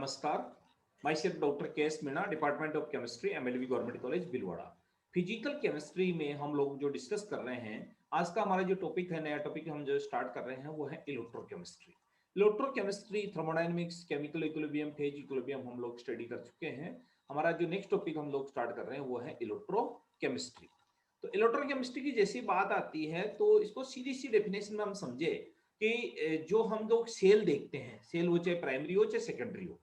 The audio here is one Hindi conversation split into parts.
नमस्कार, myself doctor K S Meena, department of chemistry, MLV government college Bhilwara. Physical chemistry में हम लोग जो डिस्कस कर रहे हैं, आज का हमारा जो टॉपिक है, नया टॉपिक हम जो स्टार्ट कर रहे हैं वो है electrochemistry. Electrochemistry, thermodynamics, chemical equilibrium, phase equilibrium हम लोग स्टडी कर चुके हैं। हमारा जो नेक्स्ट टॉपिक हम लोग स्टार्ट कर रहे हैं वो है इलेक्ट्रोकेमिस्ट्री। तो इलेक्ट्रोकेमिस्ट्री की जैसी बात आती है तो इसको सीधी सी डेफिनेशन में हम समझे कि जो हम लोग सेल देखते हैं, सेल हो चाहे प्राइमरी हो चाहे सेकेंडरी हो,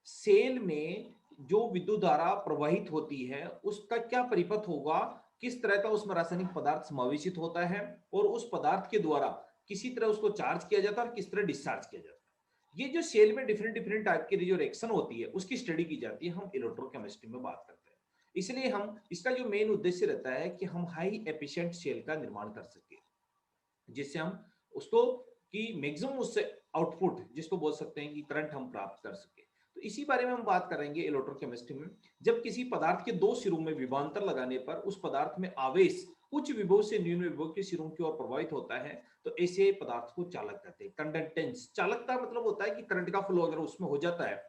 सेल में जो विद्युत धारा प्रवाहित होती है उसका क्या परिपथ होगा, किस तरह का उसमें रासायनिक पदार्थ समावेशित होता है और उस पदार्थ के द्वारा किसी तरह उसको चार्ज किया जाता है और किस तरह डिस्चार्ज किया जाता है। ये जो सेल में डिफरेंट डिफरेंट टाइप की जो रिएक्शन होती है उसकी स्टडी की जाती है, हम इलेक्ट्रोकेमिस्ट्री में बात करते हैं। इसलिए हम इसका जो मेन उद्देश्य रहता है कि हम हाई एफिशिएंट सेल का निर्माण कर सके, जिससे हम उसको कि मैक्सिमम उससे आउटपुट जिसको बोल सकते हैं कि करंट हम प्राप्त कर सके। तो इसी बारे में हम बात करेंगे इलेक्ट्रोकेमिस्ट्री में। जब किसी पदार्थ के दो सिरों में विभवांतर लगाने पर उस पदार्थ में आवेश उच्च विभव से न्यून विभव के सिरों की ओर प्रवाहित होता है तो ऐसे पदार्थ को चालक कहते हैं। कंडक्टेंस, चालक का मतलब होता है कि करंट का फ्लो अगर उसमें हो जाता है,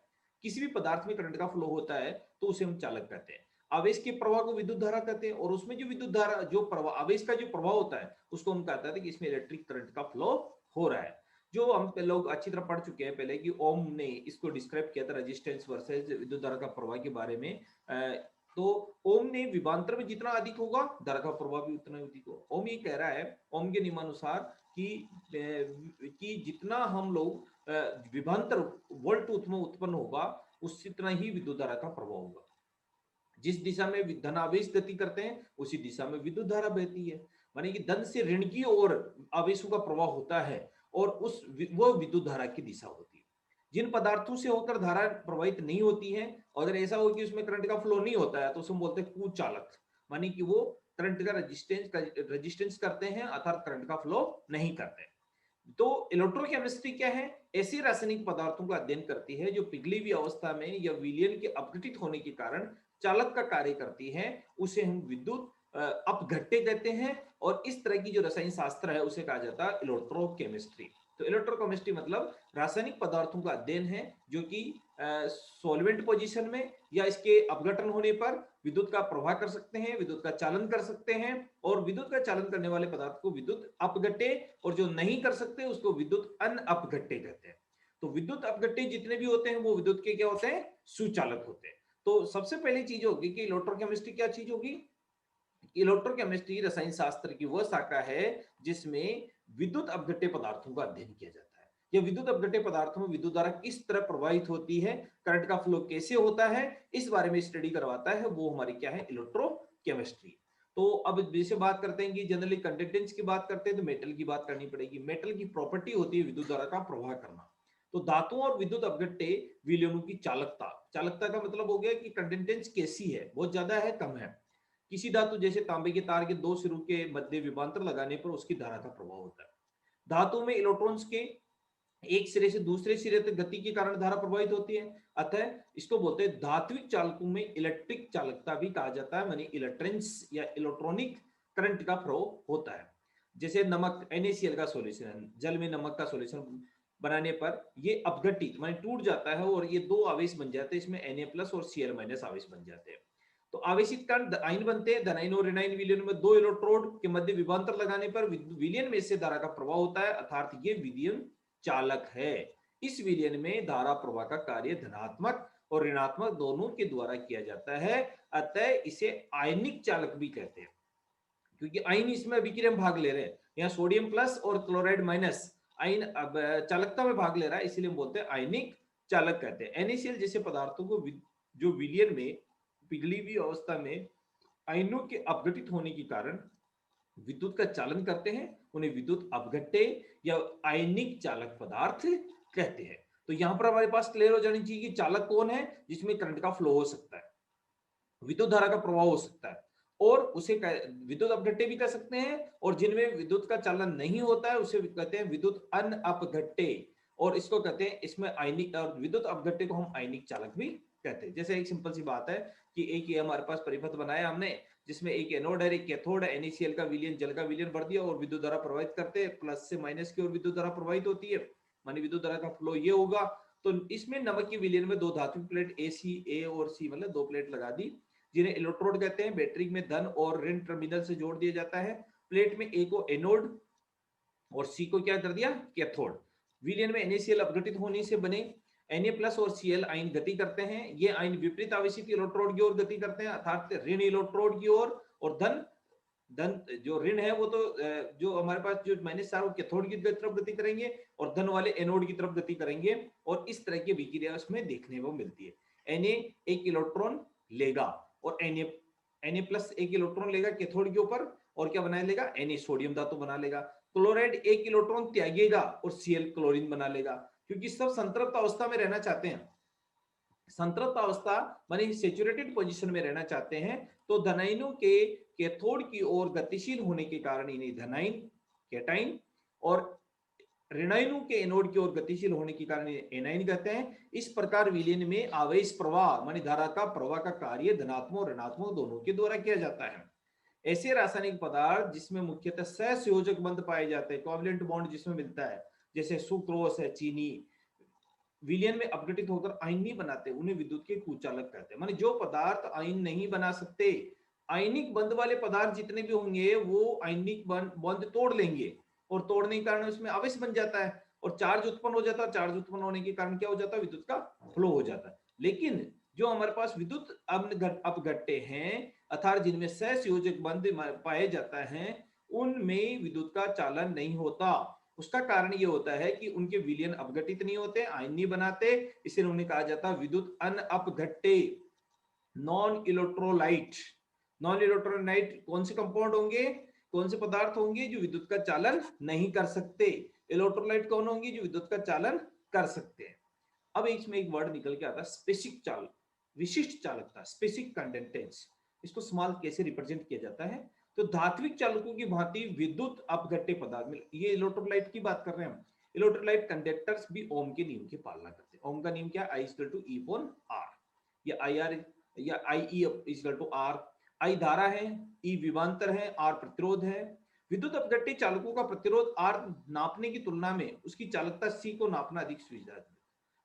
किसी भी पदार्थ में करंट का फ्लो होता है तो उसे हम चालक कहते हैं। आवेश के प्रवाह को विद्युत धारा कहते हैं और उसमें जो विद्युत धारा जो प्रवाह आवेश का जो प्रवाह होता है उसको हम कहते हैं कि इसमें इलेक्ट्रिक करंट का फ्लो हो रहा है। जो हम लोग अच्छी तरह पढ़ चुके हैं पहले कि ओम ने इसको डिस्क्राइब किया था रेजिस्टेंस वर्सेस विद्युत धारा का प्रवाह के बारे में। तो ओम ने विभवांतर में जितना अधिक होगा धारा का प्रवाह भी उतना अधिक होगा। ओम ये कह रहा है, ओम के नियमानुसार कि जितना हम लोग विभवांतर वोल्ट में उत्पन्न होगा उसी तरह ही विद्युत धारा का प्रभाव होगा। जिस दिशा में धन आवेश गति करते हैं उसी दिशा में विद्युत धारा बहती है। माने कि धन से ऋण की ओर आवेशों का प्रवाह होता है और वो विद्युत धारा की दिशा होती है। जिन पदार्थों से होकर धारा प्रवाहित नहीं होती है और अगर ऐसा हो कि उसमें करंट का फ्लो नहीं होता है तो उसे हम बोलते हैं कुचालक। माने कि वो करंट का रेजिस्टेंस करते हैं अर्थात करंट का फ्लो नहीं करते। तो इलेक्ट्रोकेमिस्ट्री क्या है? ऐसे रासायनिक पदार्थों का अध्ययन करती है जो पिघली हुई अवस्था में या विलयन के अपघटित होने के कारण चालक का कार्य करती है। उसे हम विद्युत अपघट्य कहते हैं और इस तरह की जो रसायन शास्त्र है उसे कहा जाता है इलेक्ट्रोकेमिस्ट्री। तो इलेक्ट्रोकेमिस्ट्री मतलब रासायनिक पदार्थों का अध्ययन है जो कि सॉल्वेंट पोजीशन में या इसके अपघटन होने पर विद्युत का प्रवाह कर सकते हैं, विद्युत का चालन कर सकते हैं और विद्युत का चालन करने वाले पदार्थ को विद्युत अपघट्य और जो नहीं कर सकते उसको विद्युत अनअपघट्य कहते हैं। तो विद्युत अपघट्य जितने भी होते हैं वो विद्युत के क्या होते हैं? सुचालक होते हैं। तो सबसे पहली चीज होगी कि इलेक्ट्रोकेमिस्ट्री क्या चीज होगी? इलेक्ट्रोकेमिस्ट्री रसायन शास्त्र की वह शाखा है जिसमें विद्युत अपघट्य पदार्थों का अध्ययन किया जाता है। यह विद्युत अपघट्य पदार्थों में विद्युत धारा किस तरह प्रवाहित होती है, करंट का फ्लो कैसे होता है, इस बारे में स्टडी करवाता है, वो हमारी क्या है? इलेक्ट्रोकेमिस्ट्री। तो अब जैसे बात करते हैं कि जनरली कंडक्टेंस की बात करते हैं तो मेटल की बात करनी पड़ेगी। मेटल की प्रॉपर्टी होती है विद्युत धारा का प्रवाह करना। तो धातुओं और विद्युत अपघट्य विलयनों की चालकता, चालकता का मतलब हो गया कि कंडक्टेंस कैसी है, बहुत ज्यादा है कम है। किसी धातु जैसे तांबे के तार के दो सिरों के मध्य विभवांतर लगाने पर उसकी धारा का प्रभाव होता है। धातु में इलेक्ट्रॉन्स के एक सिरे से दूसरे सिरे तक गति के कारण धारा प्रभावित होती है। अतः इसको बोलते हैं धात्विक चालकों में इलेक्ट्रिक चालकता भी कहा जाता है, मानी इलेक्ट्रेंस या इलेक्ट्रॉनिक करंट का फ्लो होता है। जैसे नमक NaCl का सॉल्यूशन, जल में नमक का सॉल्यूशन बनाने पर ये अपघटित माने टूट जाता है और ये दो आवेश बन जाते हैं, इसमें Na+ और Cl- आवेश बन जाते हैं। तो आवेशित कण आयन बनते हैं। धनायन और ऋणायन विलयन में दो इलेक्ट्रोड के मध्य विभवांतर लगाने पर विलयन में से धारा का प्रवाह होता है, अर्थात ये विलयन चालक है। इस विलयन में धारा प्रवाह का कार्य धनात्मक और ऋणात्मक दोनों के द्वारा किया जाता है, अतः इसे आयनिक चालक भी कहते हैं क्योंकि आयन इसमें विकिरण भाग ले रहे हैं। यहाँ सोडियम प्लस और क्लोराइड माइनस आयन अब चालकता में भाग ले रहा है, इसलिए हम बोलते हैं आयनिक चालक कहते हैं। NaCl जैसे पदार्थों को जो विलयन में पिघली हुई अवस्था में आयनों के अपघटित होने के कारण विद्युत का चालन करते हैं, उन्हें विद्युत अपघट्य या आयनिक चालक पदार्थ कहते हैं। तो यहां पर हमारे पास क्लियर हो जानी चाहिए कि चालक कौन है? जिसमें करंट का फ्लो हो सकता है, विद्युत धारा का प्रवाह हो सकता है और उसे विद्युत अपघट्य भी कह सकते हैं, और जिनमें विद्युत का चालन नहीं होता है उसे कहते हैं विद्युत अनअपघट्य और इसको कहते हैं इसमें आयनिक, और विद्युत अपघट्य को हम आयनिक चालक भी कहते हैं। जैसे एक सिंपल सी बात है कि एक ये हमारे पास परिपथ बनाया हमने जिसमें एक एनोड है एक कैथोड है, NaCl का विलयन जल का विलयन भर दिया और विद्युत धारा प्रवाहित करते हैं, प्लस से माइनस की ओर विद्युत धारा प्रवाहित होती है, मानी विद्युत धारा का फ्लो ये होगा तो इसमें नमक के विलयन में दो धात्विक प्लेट ए और सी मतलब दो प्लेट लगा दी, जिन्हें इलेक्ट्रोड कहते हैं। बैटरी में धन और ऋण टर्मिनल से जोड़ दिया जाता है। प्लेट में ए को एनोड और सी को क्या कर दिया, कैथोड। विलयन में NaCl अपघटित होने से बने Na+ और Cl आयन गति करते हैं। ये आयन विपरीत आवेशित इलेक्ट्रोड की ओर गति करते हैं, अर्थात ऋण इलेक्ट्रोड की ओर, और धन जो ऋण है वो तो जो हमारे पास जो -चार्ज वो कैथोड की तरफ गति करेंगे और धन वाले एनोड की तरफ गति करेंगे, और इस तरह की विक्रिया उसमें देखने को मिलती है। Na एक इलेक्ट्रॉन लेगा और Na+ एक इलेक्ट्रॉन लेगा कैथोड के ऊपर, और क्या बना लेगा, Na सोडियम धातु बना लेगा। क्लोराइड एक इलेक्ट्रॉन त्यागेगा और Cl क्लोरीन बना लेगा, क्योंकि सब संतृप्त अवस्था में रहना चाहते हैं। संतृप्त अवस्था माने सैचुरेटेड पोजीशन में रहना चाहते हैं, तो धनाइनों के कैथोड की ओर गतिशील होने के कारण इन्हें धनाइन, कैटाइन, और ऋणाइनों के एनोड की ओर गतिशील होने के कारण एनाइन कहते हैं। इस प्रकार विलयन में आवेश प्रवाह माने धारा का प्रवाह का कार्य धनात्मक और ऋणात्मक दोनों के द्वारा किया जाता है। ऐसे रासायनिक पदार्थ जिसमें मुख्यतः सहसंयोजक बंध पाए जाते हैं, कोवैलेंट बॉन्ड जिसमें मिलता है, जैसे सुक्रोज है, चीनी, विलयन में अपघटित होकर आयन नहीं बनाते, उन्हें विद्युत के कुचालक कहते हैं। माने जो पदार्थ आयन नहीं बना सकते, आयनिक बंध वाले पदार्थ जितने भी होंगे वो आयनिक बंध तोड़ लेंगे, और तोड़ने के कारण उसमें आवेश बन जाता है और चार्ज उत्पन्न हो जाता है। चार्ज उत्पन्न होने के कारण क्या हो जाता है, विद्युत का फ्लो हो जाता है। लेकिन जो हमारे पास विद्युत अपघट्टे हैं, अर्थात जिनमें सहसंयोजक बंध पाए जाता है, उनमें विद्युत का चालन नहीं होता। उसका कारण ये होता है कि उनके विलयन अपघटित नहीं होते, आयन नहीं बनाते, इसलिए उन्हें कहा जाता है विद्युत अनअपघट्टे, नॉन इलेक्ट्रोलाइट। नॉन इलेक्ट्रोलाइट कौन से कंपाउंड होंगे, कौन से पदार्थ होंगे जो विद्युत का चालन नहीं कर सकते। इलेक्ट्रोलाइट कौन होंगे जो विद्युत का चालन कर सकते हैं। अब इसमें एक वर्ड निकल के आता है स्पेसिफिक चालक, विशिष्ट चालकता, स्पेसिफिक कंडक्टेंस। इसको स्मॉल कैसे रिप्रेजेंट किया जाता है, तो धात्विक चालकों की भांति विद्युत अपघट्टे पदार्थ में, ये इलेक्ट्रोलाइट की बात कर रहे हैं हम, इलेक्ट्रोलाइट कंडक्टर्स भी ओम के नियम की पालना करते हैं। ओम का नियम क्या है, I=E/R, या IR या IE=R। I धारा है, E विभवांतर है, R प्रतिरोध है। विद्युत अपघट्टे चालकों का प्रतिरोध R नापने की तुलना में उसकी चालकता C को नापना अधिक सुविधाजनक है।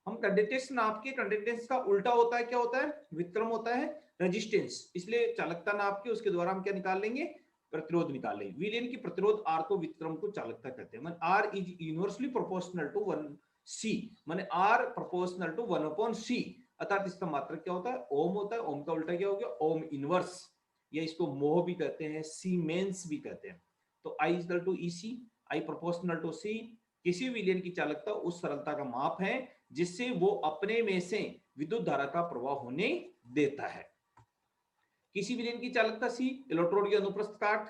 हम कंडक्टेंस नाप के, कंडक्टेंस का उल्टा होता है, क्या होता है, विक्रम होता है, रेजिस्टेंस, इसलिए चालकता नाप के उसके द्वारा हम क्या निकाल लेंगे, प्रतिरोध निकाल लेंगे। विलयन की प्रतिरोध R को विक्रम को चालकता कहते हैं। R is inversely proportional to 1C, माने R प्रोपोर्शनल टू 1/C, अर्थात इसका मात्रक क्या होता है, ओम होता है। ओम का उल्टा क्या हो गया, ओम इनवर्स, या इसको मोह भी कहते हैं, सीमेंस भी कहते हैं। तो I=EC, I proportional to C, किसी विलयन की चालकता उस सरलता का माप है जिससे वो अपने में से विद्युत धारा का प्रवाह होने देता है। किसी विलयन की चालकता C इलेक्ट्रोड के अनुप्रस्थ काट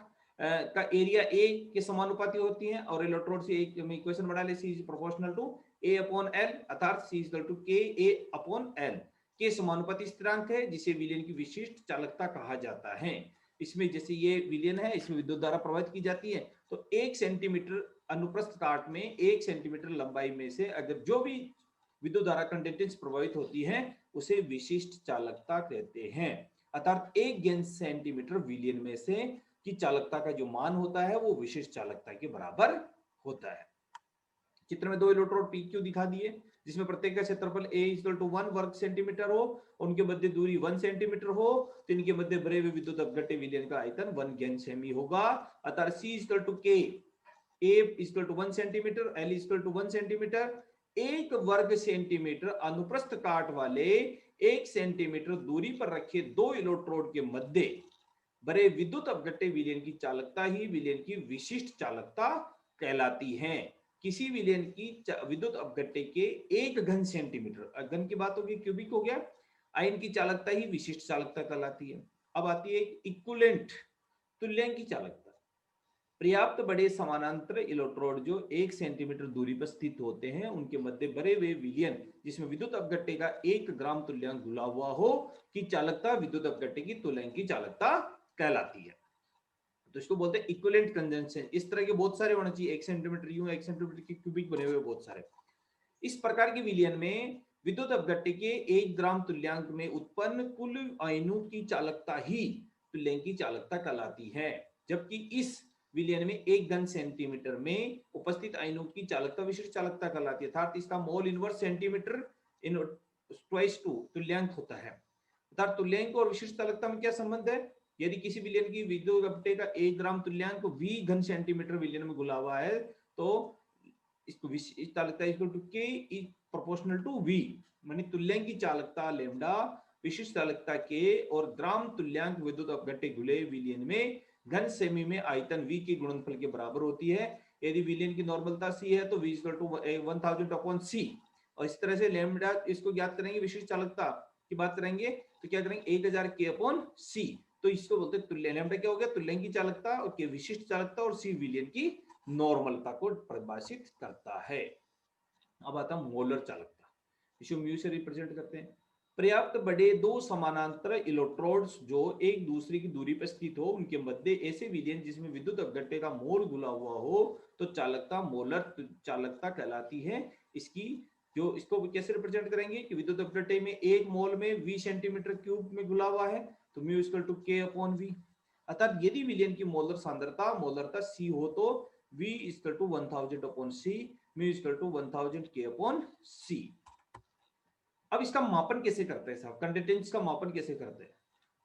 का एरिया A के समानुपाती होती है, और इलेक्ट्रोड से एक इक्वेशन बना ले, C is proportional to A/L, अर्थात C=KA/L के समानुपाती स्थिरांक है, जिसे विलयन की विशिष्ट चालकता कहा जाता है। इसमें जैसे ये विलयन है, इसमें विद्युत धारा प्रवाहित की जाती है, तो 1 सेंटीमीटर अनुप्रस्थ काट में 1 सेंटीमीटर लंबाई में से अगर जो भी विद्युत धारा कंडक्टेंस प्रभावित होती है उसे विशिष्ट चालकता कहते हैं। अर्थात 1 सेंटीमीटर विलयन में से की चालकता का जो मान होता है वो विशिष्ट चालकता के बराबर होता है। चित्र में 2 इलेक्ट्रोड PQ दिखा दिए, जिसमें प्रत्येक का क्षेत्रफल A=1 वर्ग सेंटीमीटर हो, उनके मध्य दूरी 1 सेंटीमीटर हो, तो इनके मध्य भरे हुए विद्युत अपघट्टे विलयन का आयतन 1 ज्ञान सेमी होगा। अर्थात C=K, A=1 centimetre, L=1 centimetre. 1 वर्ग सेंटीमीटर अनुप्रस्थ काट वाले 1 सेंटीमीटर दूरी पर रखे 2 इलेक्ट्रोड के मध्य बड़े विद्युत अपघट्टे विलयन की चालकता ही विलयन की विशिष्ट चालकता कहलाती है। किसी विलयन की विद्युत अपघट्टे के 1 घन सेंटीमीटर, घन की बात होगी, क्यूबिक हो गया, आयन की चालकता ही विशिष्ट चालकता कहलाती है। अब आती है इक्विवेलेंट, तुल्यांक की चालकता। पर्याप्त बड़े समानांतर इलेक्ट्रोड जो 1 सेंटीमीटर दूरी पर स्थित होते हैं, उनके मध्य भरे हुए विलयन जिसमें विद्युत अपघट्टे का 1 ग्राम तुल्यांक घुला हुआ हो की चालकता विद्युत अपघट्टे की तुल्यांक की चालकता कहलाती है। तो इसको बोलते हैं इक्विवेलेंट कंजंक्शन। इस तरह के बहुत सारे होने चाहिए, 1 सेंटीमीटर यूं, 1 सेंटीमीटर के क्यूबिक बने हुए बहुत सारे। इस प्रकार के विलयन में विद्युत अपघट्टे के 1 ग्राम तुल्यांक में उत्पन्न कुल आयनों की चालकता ही तुल्यांक की चालकता कहलाती है। जबकि इस विलयन में 1 घन सेंटीमीटर में उपस्थित आयनों की चालकता विशिष्ट चालकता कहलाती है, अर्थात इसका mole inverse centimetre in twice to तुल्यांक होता है। अर्थात तुल्यांक और विशिष्ट चालकता में क्या संबंध है? यदि किसी विलयन की विद्युत अपव्यय का 1 ग्राम तुल्यांक V घन सेंटीमीटर विलयन में घुला हुआ है तो इसको विशिष्ट चालकता equal to K is proportional to V, मानी तुल्यांक की चालकता लैम्डा विशिष्ट चालकता K और ग्राम तुल्यांक विद्युत अपघट्य घुले विलयन में घन सेमी में आयतन V के गुणनफल के बराबर होती है। यदि विलयन की नॉर्मलता C है तो V equal to 1000 upon C, और इस तरह से लैम्डा इसको ज्ञात करेंगे, विशिष्ट चालकता की बात करेंगे तो क्या करेंगे 1000 K अपॉन C, तो इसको बोलते हैं तुल्य। लैम्डा क्या हो गया? तुल्यांक की चालकता, और K विशिष्ट चालकता, और C विलयन की नॉर्मलता को परिभाषित करता है। अब आता है मोलर चालकता, इसे म्यू से रिप्रेजेंट करते हैं। पर्याप्त बड़े दो समानांतर इलेक्ट्रोड्स जो एक दूसरे की दूरी पर स्थित हो, उनके मध्य ऐसे विलयन जिसमें विद्युत अपघट्य का मोल घुला हुआ हो तो चालकता मोलर चालकता कहलाती है। इसकी जो इसको कैसे रिप्रेजेंट करेंगे कि विद्युत अपघट्य में 1 मोल में V सेंटीमीटर क्यूब में घुला हुआ है तो mu equal to K upon V। अर्थात यदि विलयन की मोलर सांद्रता मोलरता C हो तो V equal to 1000 upon C, mu equal to 1000 K upon C। अब इसका मापन कैसे करते हैं साहब? कंडक्टेंस का मापन कैसे करते हैं?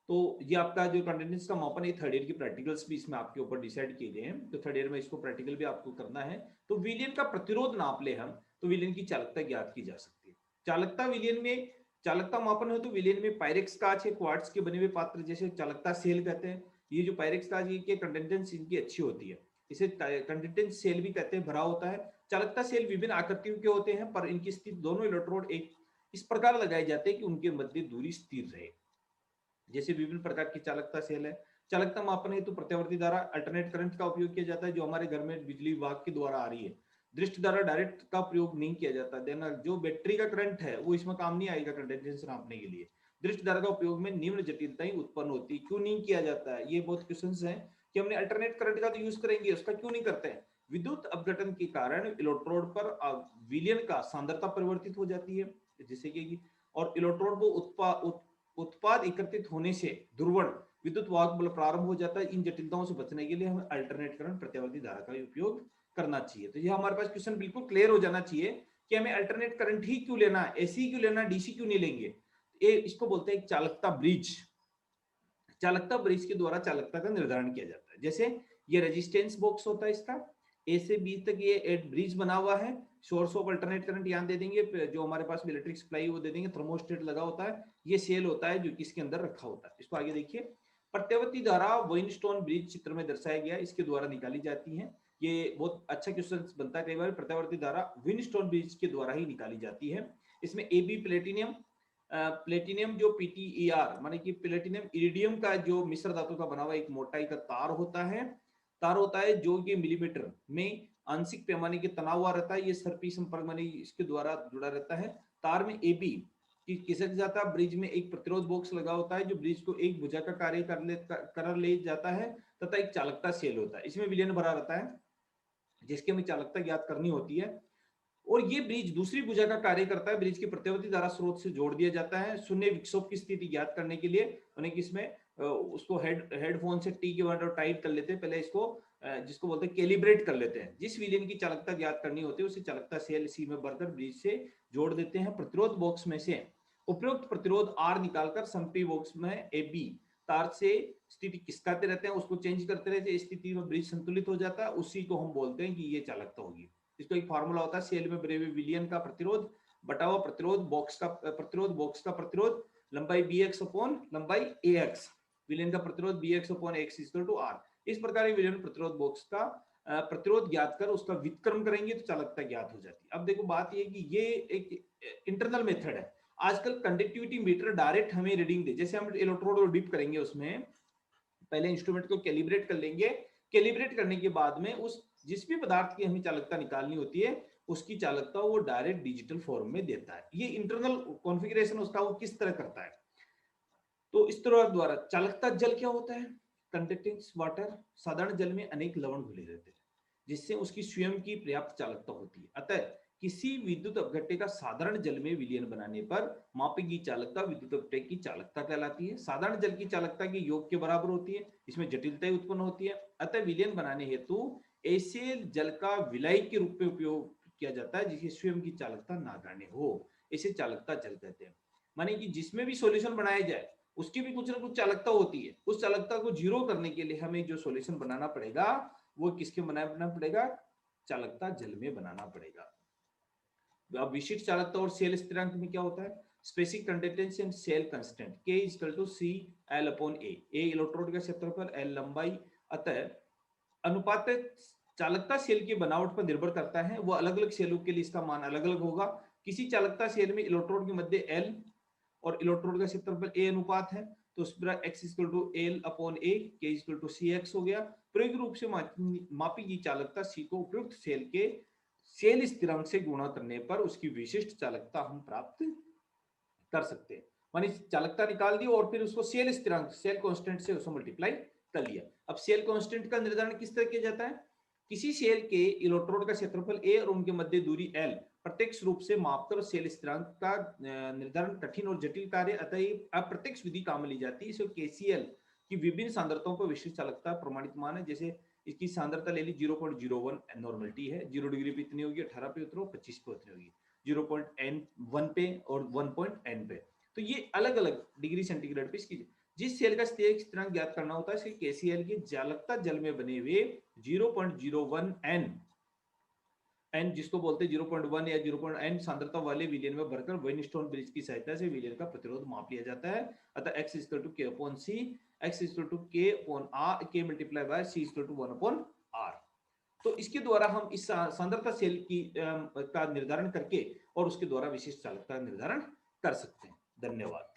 तो ये आपका जो कंडक्टेंस का मापन है थर्ड ईयर की प्रैक्टिकल्स भी इसमें आपके ऊपर डिसाइड किए गए हैं, तो थर्ड ईयर में इसको प्रैक्टिकल भी आपको करना है। तो विलयन का प्रतिरोध नाप ले हम तो विलयन की चालकता ज्ञात की जा सकती है। चालकता विलयन में चालकता मापन है तो विलयन में पायरेक्स कांच है, क्वार्ट्ज के बने हुए पात्र जैसे चालकता सेल कहते हैं। ये जो पायरेक्स कांच की कंडक्टेंस इनकी अच्छी होती है, इसे कंडक्टेंस सेल भी कहते हैं, भरा होता है। चालकता सेल विभिन्न आकृतियों के होते हैं पर इनकी स्थिति दोनों इलेक्ट्रोड एक इस प्रकार लगाए जाते हैं कि उनके मध्य दूरी स्थिर रहे। जैसे विभिन्न प्रकार की चालकता सेल है। चालकता मापन हेतु प्रत्यावर्ती द्वारा अल्टरनेट करंट का उपयोग किया जाता है जो हमारे घर में बिजली विभाग के द्वारा आ रही है। दृष्टि द्वारा डायरेक्ट का प्रयोग नहीं किया जाता। देना जो बैटरी का करंट है वो इसमें काम नहीं आएगा कंडक्टेंस नापने के लिए। दृष्टि द्वारा का उपयोग में निम्न जटिलताएं उत्पन्न होती, क्यों नहीं किया जाता है? ये बहुत क्वेश्चन है कि हमने अल्टरनेट करंट का तो यूज करेंगे, उसका क्यों नहीं करते हैं? विद्युत अपघटन के कारण इलेक्ट्रोड पर विलयन का सांद्रता परिवर्तित हो जाती है, जिससे कि और इलेक्ट्रोड को उत्पाद एकत्रित होने से ध्रुवण विद्युत वाहक बल प्रारंभ हो जाता है। इन जटिलताओं से बचने के लिए हमें अल्टरनेट करंट प्रत्यावर्ती धारा का उपयोग करना चाहिए। तो ये हमारे पास क्वेश्चन बिल्कुल क्लियर हो जाना चाहिए कि हमें अल्टरनेट करंट ही क्यों लेना है, एसी क्यों लेना, डीसी क्यों नहीं लेंगे। इसको बोलते हैं चालकता ब्रिज। चालकता ब्रिज के द्वारा चालकता का निर्धारण किया जाता है। जैसे ये रेजिस्टेंस बॉक्स होता है, इसका ए से बी तक ये एक ब्रिज बना हुआ है। सोर्स ऑफ अल्टरनेट करंट यहाँ दे देंगे, जो हमारे पास इलेक्ट्रिक सप्लाई वो दे देंगे, थर्मोस्टेट लगा होता है, ये सेल होता है जो किसके अंदर रखा होता है। इसको आगे देखिए, प्रत्यावर्ती धारा वाइनस्टोन ब्रिज चित्र में दर्शाया गया, इसके द्वारा निकाली जाती है। ये बहुत अच्छा क्वेश्चन बनता है कई बार, प्रत्यावर्ती धारा विनस्टोन ब्रिज के द्वारा ही निकाली जाती है। इसमें ए बी प्लेटिनियम प्लेटिनियम जो PTER माने कि प्लेटिनियम इरिडियम का जो मिश्र धातु का बना हुआ एक मोटाई का तार होता है जो कि मिलीमीटर में आंशिक पैमाने के तनाव हुआ रहता है। ये सर्पी संपर्क माने इसके द्वारा जुड़ा रहता है। तार में AB की खिसक जाता है। ब्रिज में एक प्रतिरोध बॉक्स लगा होता है जो ब्रिज को एक भुजा का कार्य कर ले जाता है, तथा एक चालकता सेल होता है, इसमें विलयन भरा रहता है जिसकी हमें चालकता ज्ञात करनी होती है। और ये ब्रिज दूसरी भुजा का कार्य करता है। ब्रिज की प्रत्यावर्ती धारा स्रोत से जोड़ दिया जाता है शून्य विक्षोभ की स्थिति ज्ञात करने के लिए। यानी कि इसमें उसको हेडफोन से टी के वर्ड टाइप कर लेते हैं पहले, इसको जिसको बोलते हैं कैलिब्रेट कर लेते हैं। जिस विलयन की चालकता ज्ञात करनी होती है उसे चालकता सेल सी में भरकर ब्रिज से जोड़ देते हैं। प्रतिरोध बॉक्स में से उपयुक्त प्रतिरोध R निकालकर संपी बॉक्स में AB तार से स्थिति खिसकाते रहते हैं, उसको चेंज करते रहते हैं, स्थिति में ब्रिज संतुलित हो जाता है। उसी को हम बोलते हैं कि ये चालकता होगी। इसको एक फार्मूला होता है, सेल में भरे हुए विलयन का प्रतिरोध बटा हुआ प्रतिरोध बॉक्स का प्रतिरोध लंबाई bx अपॉन लंबाई ax, विलयन का प्रतिरोध bx upon x equal to r। इस प्रकार विलयन प्रतिरोध बॉक्स का प्रतिरोध ज्ञात कर उसका व्युत्क्रम करेंगे तो चालकता ज्ञात हो जाती है। अब देखो बात ये कि ये एक इंटरनल मेथड है। आजकल कंडक्टिविटी मीटर डायरेक्ट हमें रीडिंग दे, जैसे हम इलेक्ट्रोड को डिप करेंगे उसमें पहले इंस्ट्रूमेंट को कैलिब्रेट कर लेंगे। कैलिब्रेट करने के बाद में उस जिस भी पदार्थ की हमें चालकता निकालनी होती है उसकी चालकता वो डायरेक्ट डिजिटल फॉर्म में देता है। ये इंटरनल कॉन्फ़िगरेशन उसका वो किस तरह करता है। तो इस तरह द्वारा चालकता जल क्या होता है? Conducting water. साधारण जल में अनेक लवण घुले रहते हैं जिससे उसकी स्वयं की पर्याप्त चालकता होती है। अतः किसी विद्युत अपघट्य का साधारण जल में विलयन बनाने पर मापी गई चालकता विद्युत अपघट्य की चालकता कहलाती है। साधारण जल की चालकता के योग के बराबर होती है। इसमें जटिलताएं उत्पन्न होती है। अतः विलयन बनाने हेतु ऐसे जल का विलायक के रूप में उपयोग किया जाता है जिसकी स्वयं की चालकता नगण्य हो, इसे चालकता जल कहते हैं। माने कि जिसमें भी सॉल्यूशन बनाया जाए उसकी भी कुछ ना कुछ चालकता होती है, उस चालकता को जीरो करने के लिए हमें जो सॉल्यूशन बनाना पड़ेगा वो किसके बनाना पड़ेगा, चालकता जल में बनाना पड़ेगा। अब विशिष्ट चालकता और सेल स्थिरांक में क्या होता है, specific conductance and cell constant K is equal to C L upon A, electrode का क्षेत्रफल, L लंबाई। अतः अनुपात चालकता सेल की बनावट पर निर्भर करता है, वो अलग अलग सेलों के लिए इसका मान अलग अलग होगा। किसी चालकता सेल में इलेक्ट्रोड के मध्य L और इलेक्ट्रोड का क्षेत्रफल A अनुपात है, तो उस पर x equal to L upon A, K equal to CX हो गया। प्रयोग रूप से मापी गई चालकता C को उपयुक्त सेल के सेल स्थिरांक से गुणा करने पर उसकी विशिष्ट चालकता हम प्राप्त कर सकते हैं। मानी चालकता निकाल दी और फिर उसको सेल स्थिरांक, सेल कांस्टेंट से उसको मल्टीप्लाई कर लिया। अब सेल कांस्टेंट का निर्धारण किस तरह किया जाता है, किसी सेल के इलेक्ट्रोड का क्षेत्रफल A और उनके मध्य दूरी L प्रत्यक्ष रूप से मापकर सेल स्थिरांक का निर्धारण कठिन और जटिल कार्य, अतः अप्रत्यक्ष विधि काम में ली जाती है। इसको KCL की विभिन्न सांद्रताओं पर विशिष्ट चालकता प्रमाणित मान है। जैसे इसकी सांद्रता ले ली 0.01 नॉर्मलिटी है, 0 डिग्री पे इतनी होगी, 18 पे उतरो 25 पे उतनी होगी, 0.1 पे और 1.n पे। तो ये अलग अलग डिग्री सेंटीग्रेड पे इसकी जिस सेल का स्थिरांक ज्ञात करना होता है, KCL की चालकता जल में बने हुए 0.01 n जिसको बोलते हैं 0.1 या 0.n सांद्रता वाले विलयन में भरकर वाइनस्टोन ब्रिज की सहायता से विलयन का प्रतिरोध माप लिया जाता है। अतः x equal to K upon C, x equal to K upon R, K multiply by C equal to 1 upon R। तो इसके द्वारा हम इस सांद्रता सेल की का निर्धारण करके और उसके द्वारा विशिष्ट चालकता निर्धारण कर सकते हैं। धन्यवाद।